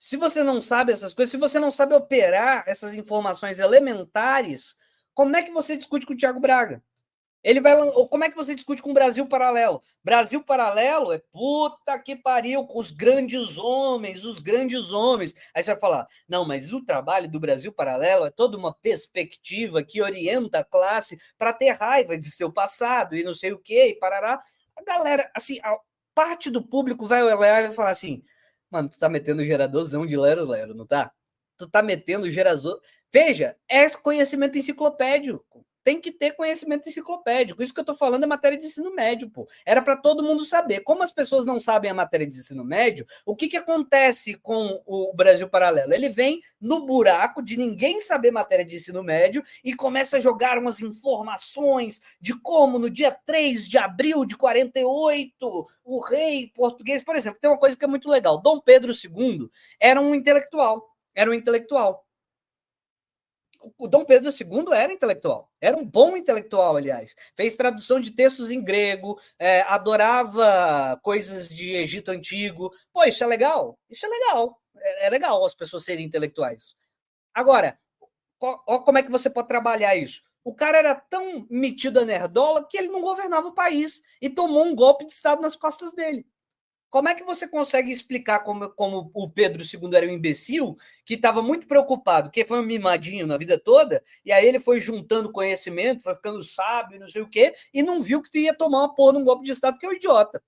Se você não sabe essas coisas, se você não sabe operar essas informações elementares, como é que você discute com o Thiago Braga? Ele vai. Como é que você discute com o Brasil Paralelo? Brasil Paralelo é puta que pariu com os grandes homens, os grandes homens. Aí você vai falar, não, mas o trabalho do Brasil Paralelo é toda uma perspectiva que orienta a classe para ter raiva de seu passado e não sei o quê, e parará. A galera, assim, a parte do público vai olhar e vai falar assim, mano, tu tá metendo geradorzão de lero-lero, não tá? Tu tá metendo gerador. Veja, é conhecimento enciclopédico. Tem que ter conhecimento enciclopédico. Isso que eu estou falando é matéria de ensino médio, pô. Era para todo mundo saber. Como as pessoas não sabem a matéria de ensino médio, o que acontece com o Brasil Paralelo? Ele vem no buraco de ninguém saber matéria de ensino médio e começa a jogar umas informações de como no dia 3 de abril de 48 o rei português, por exemplo, tem uma coisa que é muito legal. Dom Pedro II era um intelectual. Era um intelectual. O Dom Pedro II era intelectual, era um bom intelectual, aliás. Fez tradução de textos em grego, adorava coisas de Egito Antigo. Pô, isso é legal? Isso é legal. É legal as pessoas serem intelectuais. Agora, como é que você pode trabalhar isso? O cara era tão metido a nerdola que ele não governava o país e tomou um golpe de Estado nas costas dele. Como é que você consegue explicar como o Pedro II era um imbecil, que estava muito preocupado, que foi um mimadinho na vida toda, e aí ele foi juntando conhecimento, foi ficando sábio, não sei o quê, e não viu que ia tomar uma porra num golpe de Estado, porque é um idiota.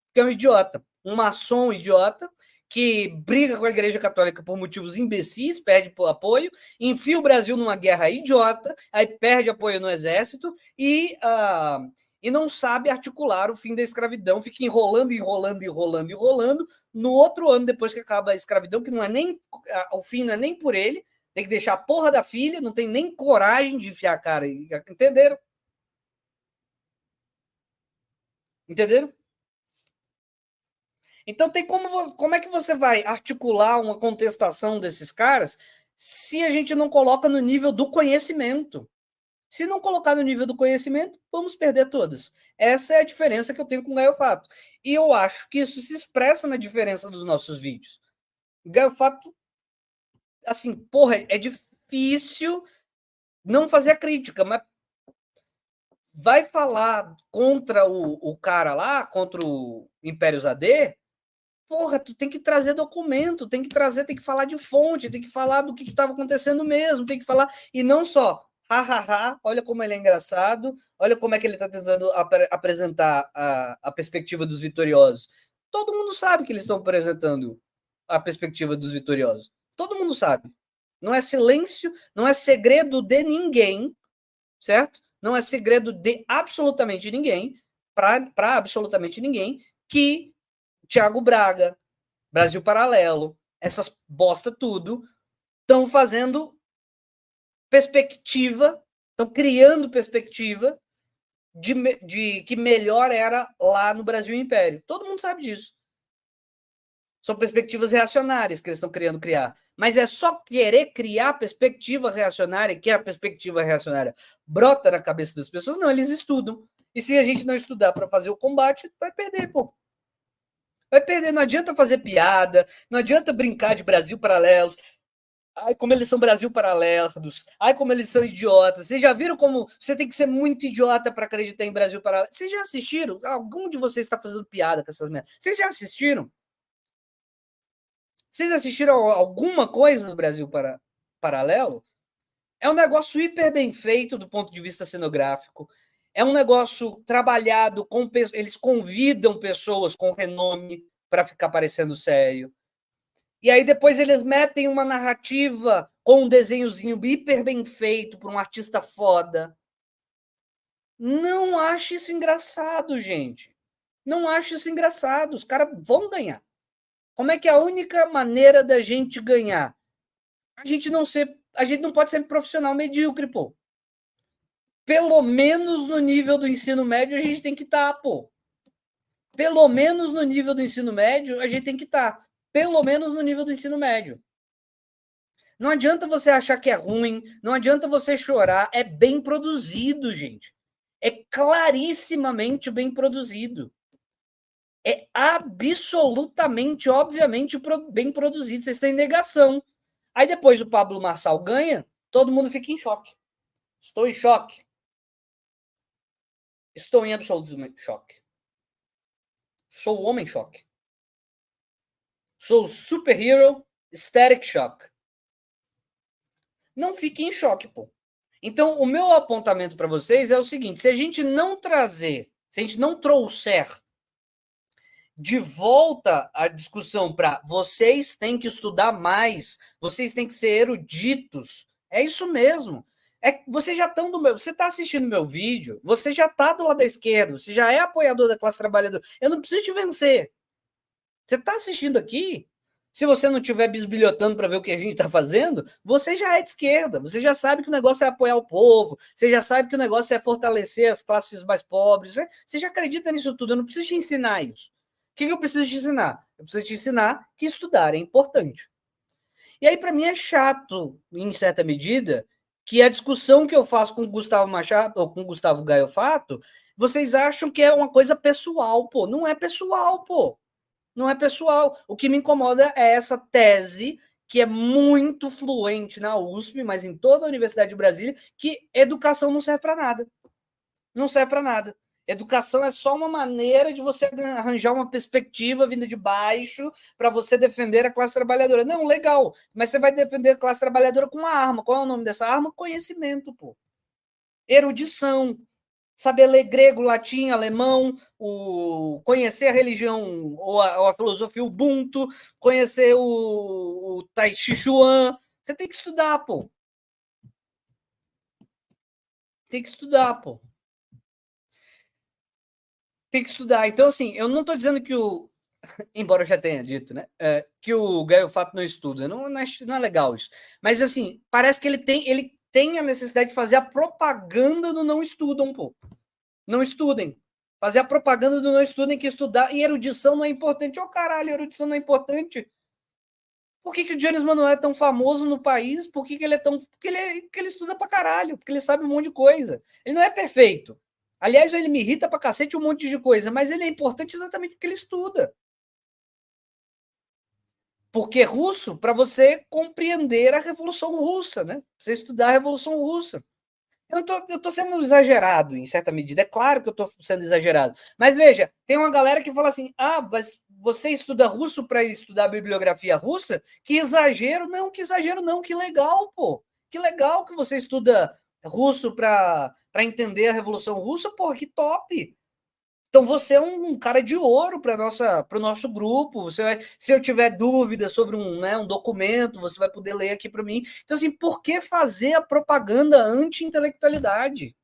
Porque é um idiota. Um maçom idiota, que briga com a Igreja Católica por motivos imbecis, perde apoio, enfia o Brasil numa guerra idiota, aí perde apoio no exército e não sabe articular o fim da escravidão, fica enrolando, enrolando, enrolando, enrolando. No outro ano, depois que acaba a escravidão, que não é nem o fim não é nem por ele, tem que deixar a porra da filha, não tem nem coragem de enfiar a cara. Entenderam? Entenderam? Então tem como é que você vai articular uma contestação desses caras se a gente não coloca no nível do conhecimento? Se não colocar no nível do conhecimento, vamos perder todas. Essa é a diferença que eu tenho com o Gaio Fato. E eu acho que isso se expressa na diferença dos nossos vídeos. O Gaio Fato, assim, porra, é difícil não fazer a crítica, mas vai falar contra o cara lá, contra o Império AD, porra, tu tem que trazer documento, tem que falar de fonte, tem que falar do que estava acontecendo mesmo, tem que falar, e não só, hahaha, olha como ele é engraçado, olha como é que ele está tentando apresentar a perspectiva dos vitoriosos. Todo mundo sabe que eles estão apresentando a perspectiva dos vitoriosos. Todo mundo sabe. Não é silêncio, não é segredo de ninguém, certo? Não é segredo de absolutamente ninguém, para absolutamente ninguém, que Thiago Braga, Brasil Paralelo, essas bosta tudo, estão fazendo perspectiva, estão criando perspectiva de que melhor era lá no Brasil Império. Todo mundo sabe disso. São perspectivas reacionárias que eles estão querendo criar. Mas é só querer criar perspectiva reacionária, que a perspectiva reacionária brota na cabeça das pessoas. Não, eles estudam. E se a gente não estudar para fazer o combate, vai perder, pô. Vai perder. Não adianta fazer piada, não adianta brincar de Brasil paralelos. Ai, como eles são Brasil paralelos. Ai, como eles são idiotas. Vocês já viram como você tem que ser muito idiota para acreditar em Brasil paralelo? Vocês já assistiram? Algum de vocês está fazendo piada com essas merdas? Vocês já assistiram? Vocês assistiram alguma coisa do Brasil Paralelo? É um negócio hiper bem feito do ponto de vista cenográfico. É um negócio trabalhado com eles convidam pessoas com renome para ficar parecendo sério. E aí depois eles metem uma narrativa com um desenhozinho hiper bem feito por um artista foda. Não acho isso engraçado, gente. Não acho isso engraçado. Os caras vão ganhar. Como é que é a única maneira da gente ganhar? A gente não pode ser profissional medíocre, pô. Pelo menos no nível do ensino médio a gente tem que estar, pô. Pelo menos no nível do ensino médio a gente tem que estar. Pelo menos no nível do ensino médio. Não adianta você achar que é ruim, não adianta você chorar, é bem produzido, gente. É clarissimamente bem produzido. É absolutamente, obviamente, bem produzido. Vocês têm negação. Aí depois o Pablo Marçal ganha, todo mundo fica em choque. Estou em choque. Estou em absoluto choque. Sou o homem choque. Sou o superhero static shock. Não fique em choque, pô. Então, o meu apontamento para vocês é o seguinte: se a gente não trazer, se a gente não trouxer de volta a discussão para vocês têm que estudar mais, vocês têm que ser eruditos, é isso mesmo. Vocês já estão do meu. Você está assistindo meu vídeo, você já está do lado da esquerda, você já é apoiador da classe trabalhadora. Eu não preciso te vencer. Você está assistindo aqui, se você não estiver bisbilhotando para ver o que a gente está fazendo, você já é de esquerda, você já sabe que o negócio é apoiar o povo, você já sabe que o negócio é fortalecer as classes mais pobres, você já acredita nisso tudo, eu não preciso te ensinar isso. O que eu preciso te ensinar? Eu preciso te ensinar que estudar é importante. E aí, para mim, é chato, em certa medida, que a discussão que eu faço com o Gustavo Machado ou com o Gustavo Gaiofato, vocês acham que é uma coisa pessoal, pô. Não é pessoal, pô. Não é pessoal. O que me incomoda é essa tese que é muito fluente na USP, mas em toda a Universidade de Brasília, que educação não serve para nada. Não serve para nada. Educação é só uma maneira de você arranjar uma perspectiva vinda de baixo para você defender a classe trabalhadora. Não, legal, mas você vai defender a classe trabalhadora com uma arma. Qual é o nome dessa arma? Conhecimento, pô. Erudição, saber ler grego, latim, alemão, conhecer a religião ou a filosofia Ubuntu, conhecer o Tai Chi Chuan. Você tem que estudar, pô. Tem que estudar, pô. Tem que estudar. Então, assim, eu não estou dizendo que embora eu já tenha dito, né, que o Gaio Fato não estuda. Não é legal isso. Mas, assim, parece que ele tem a necessidade de fazer a propaganda do não estudam, pô. Não estudem. Fazer a propaganda do não estudem, que estudar. E erudição não é importante. Ô, caralho, erudição não é importante. Por que o Jones Manuel é tão famoso no país? Por que ele é tão. Porque ele estuda pra caralho, porque ele sabe um monte de coisa. Ele não é perfeito. Aliás, ele me irrita pra cacete um monte de coisa, mas ele é importante exatamente porque ele estuda. Porque russo, para você compreender a Revolução Russa, né? Você estudar a Revolução Russa. Eu tô sendo exagerado, em certa medida. É claro que eu tô sendo exagerado. Mas veja, tem uma galera que fala assim: ah, mas você estuda russo para estudar a bibliografia russa? Que exagero. Não, que exagero não. Que legal, pô. Que legal que você estuda russo para entender a Revolução Russa. Pô, que top. Então você é um cara de ouro para o nosso grupo. Se eu tiver dúvida sobre um documento, você vai poder ler aqui para mim. Então, assim, por que fazer a propaganda anti-intelectualidade?